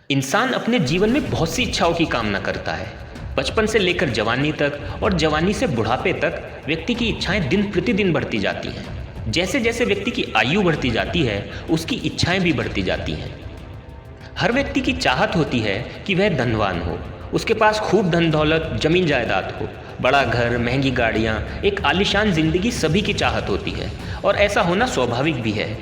इंसान अपने जीवन में बहुत सी इच्छाओं की कामना करता है। बचपन से लेकर जवानी तक और जवानी से बुढ़ापे तक व्यक्ति की इच्छाएं दिन प्रतिदिन बढ़ती जाती हैं। जैसे जैसे व्यक्ति की आयु बढ़ती जाती है, उसकी इच्छाएं भी बढ़ती जाती हैं। हर व्यक्ति की चाहत होती है कि वह धनवान हो, उसके पास खूब धन दौलत, जमीन जायदाद हो, बड़ा घर, महंगी गाड़ियाँ, एक आलीशान जिंदगी सभी की चाहत होती है और ऐसा होना स्वाभाविक भी है।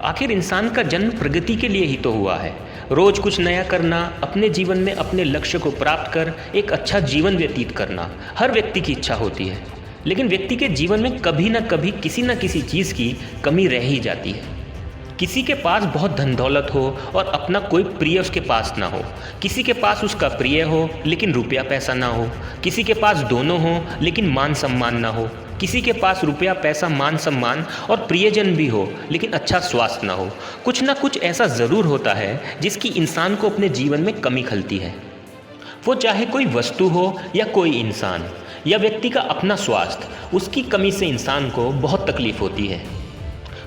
आखिर इंसान का जन्म प्रगति के लिए ही तो हुआ है। रोज कुछ नया करना, अपने जीवन में अपने लक्ष्य को प्राप्त कर एक अच्छा जीवन व्यतीत करना हर व्यक्ति की इच्छा होती है। लेकिन व्यक्ति के जीवन में कभी ना कभी किसी न किसी चीज़ की कमी रह ही जाती है। किसी के पास बहुत धन दौलत हो और अपना कोई प्रिय उसके पास ना हो, किसी के पास उसका प्रिय हो लेकिन रुपया पैसा ना हो, किसी के पास दोनों हो लेकिन मान सम्मान ना हो, किसी के पास रुपया पैसा मान सम्मान और प्रियजन भी हो लेकिन अच्छा स्वास्थ्य ना हो। कुछ ना कुछ ऐसा ज़रूर होता है जिसकी इंसान को अपने जीवन में कमी खलती है। वो चाहे कोई वस्तु हो या कोई इंसान या व्यक्ति का अपना स्वास्थ्य, उसकी कमी से इंसान को बहुत तकलीफ होती है।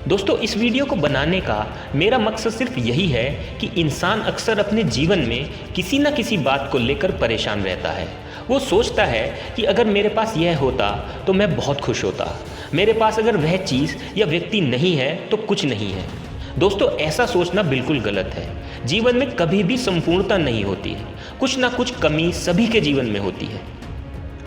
दोस्तों, इस वीडियो को बनाने का मेरा मकसद सिर्फ यही है कि इंसान अक्सर अपने जीवन में किसी न किसी बात को लेकर परेशान रहता है। वो सोचता है कि अगर मेरे पास यह होता तो मैं बहुत खुश होता, मेरे पास अगर वह चीज़ या व्यक्ति नहीं है तो कुछ नहीं है। दोस्तों, ऐसा सोचना बिल्कुल गलत है। जीवन में कभी भी संपूर्णता नहीं होती है, कुछ ना कुछ कमी सभी के जीवन में होती है।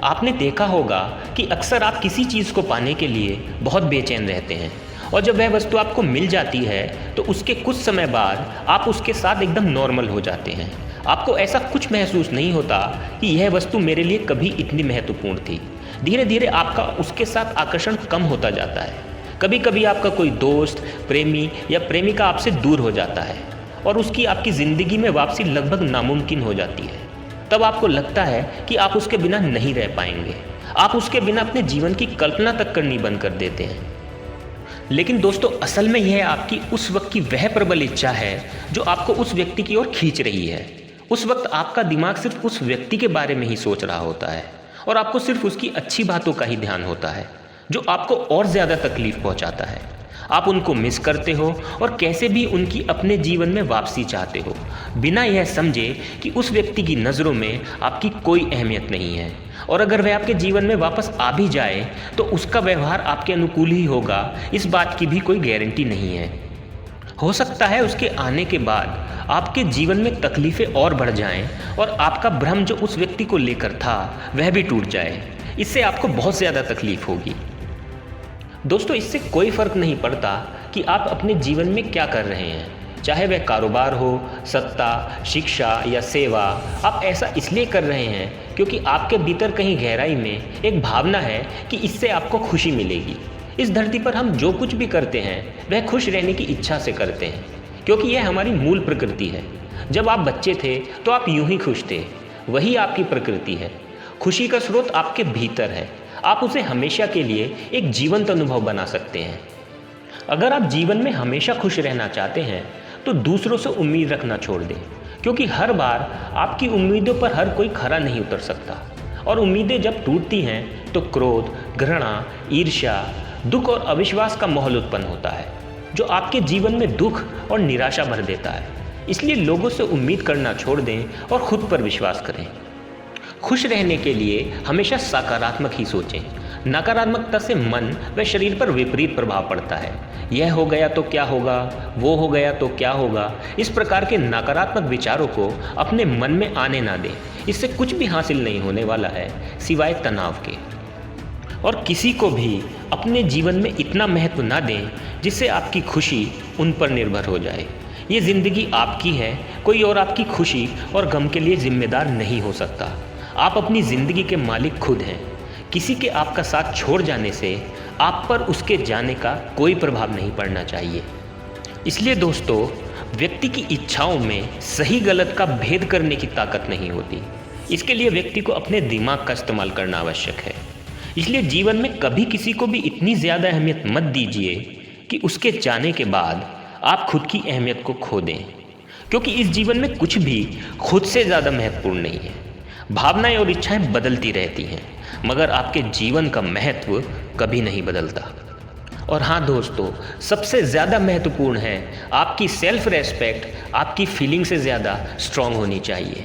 आपने देखा होगा कि अक्सर आप किसी चीज़ को पाने के लिए बहुत बेचैन रहते हैं और जब वह वस्तु आपको मिल जाती है तो उसके कुछ समय बाद आप उसके साथ एकदम नॉर्मल हो जाते हैं। आपको ऐसा कुछ महसूस नहीं होता कि यह वस्तु मेरे लिए कभी इतनी महत्वपूर्ण थी। धीरे धीरे आपका उसके साथ आकर्षण कम होता जाता है। कभी कभी आपका कोई दोस्त, प्रेमी या प्रेमिका आपसे दूर हो जाता है और उसकी आपकी ज़िंदगी में वापसी लगभग नामुमकिन हो जाती है। तब आपको लगता है कि आप उसके बिना नहीं रह पाएंगे। आप उसके बिना अपने जीवन की कल्पना तक करनी बंद कर देते हैं। लेकिन दोस्तों, असल में यह आपकी उस वक्त की वह प्रबल इच्छा है जो आपको उस व्यक्ति की ओर खींच रही है। उस वक्त आपका दिमाग सिर्फ उस व्यक्ति के बारे में ही सोच रहा होता है और आपको सिर्फ उसकी अच्छी बातों का ही ध्यान होता है, जो आपको और ज़्यादा तकलीफ पहुंचाता है। आप उनको मिस करते हो और कैसे भी उनकी अपने जीवन में वापसी चाहते हो, बिना यह समझे कि उस व्यक्ति की नज़रों में आपकी कोई अहमियत नहीं है। और अगर वह आपके जीवन में वापस आ भी जाए तो उसका व्यवहार आपके अनुकूल ही होगा, इस बात की भी कोई गारंटी नहीं है। हो सकता है उसके आने के बाद आपके जीवन में तकलीफ़ें और बढ़ जाएं और आपका भ्रम जो उस व्यक्ति को लेकर था वह भी टूट जाए। इससे आपको बहुत ज़्यादा तकलीफ होगी। दोस्तों, इससे कोई फ़र्क नहीं पड़ता कि आप अपने जीवन में क्या कर रहे हैं, चाहे वह कारोबार हो, सत्ता, शिक्षा या सेवा। आप ऐसा इसलिए कर रहे हैं क्योंकि आपके भीतर कहीं गहराई में एक भावना है कि इससे आपको खुशी मिलेगी। इस धरती पर हम जो कुछ भी करते हैं वह खुश रहने की इच्छा से करते हैं, क्योंकि यह हमारी मूल प्रकृति है। जब आप बच्चे थे तो आप यूं ही खुश थे, वही आपकी प्रकृति है। खुशी का स्रोत आपके भीतर है। आप उसे हमेशा के लिए एक जीवंत अनुभव बना सकते हैं। अगर आप जीवन में हमेशा खुश रहना चाहते हैं तो दूसरों से उम्मीद रखना छोड़ दें, क्योंकि हर बार आपकी उम्मीदों पर हर कोई खरा नहीं उतर सकता। और उम्मीदें जब टूटती हैं तो क्रोध, घृणा, ईर्ष्या, दुख और अविश्वास का माहौल उत्पन्न होता है, जो आपके जीवन में दुख और निराशा भर देता है। इसलिए लोगों से उम्मीद करना छोड़ दें और खुद पर विश्वास करें। खुश रहने के लिए हमेशा सकारात्मक ही सोचें। नकारात्मकता से मन व शरीर पर विपरीत प्रभाव पड़ता है। यह हो गया तो क्या होगा, वो हो गया तो क्या होगा, इस प्रकार के नकारात्मक विचारों को अपने मन में आने ना दें। इससे कुछ भी हासिल नहीं होने वाला है सिवाय तनाव के। और किसी को भी अपने जीवन में इतना महत्व ना दें जिससे आपकी खुशी उन पर निर्भर हो जाए। ये ज़िंदगी आपकी है, कोई और आपकी खुशी और गम के लिए जिम्मेदार नहीं हो सकता। आप अपनी ज़िंदगी के मालिक खुद हैं। किसी के आपका साथ छोड़ जाने से आप पर उसके जाने का कोई प्रभाव नहीं पड़ना चाहिए। इसलिए दोस्तों, व्यक्ति की इच्छाओं में सही गलत का भेद करने की ताकत नहीं होती। इसके लिए व्यक्ति को अपने दिमाग का इस्तेमाल करना आवश्यक है। इसलिए जीवन में कभी किसी को भी इतनी ज़्यादा अहमियत मत दीजिए कि उसके जाने के बाद आप खुद की अहमियत को खो दें, क्योंकि इस जीवन में कुछ भी खुद से ज़्यादा महत्वपूर्ण नहीं है। भावनाएं और इच्छाएं बदलती रहती हैं, मगर आपके जीवन का महत्व कभी नहीं बदलता। और हाँ दोस्तों, सबसे ज़्यादा महत्वपूर्ण है आपकी सेल्फ रेस्पेक्ट आपकी फीलिंग से ज़्यादा स्ट्रॉन्ग होनी चाहिए।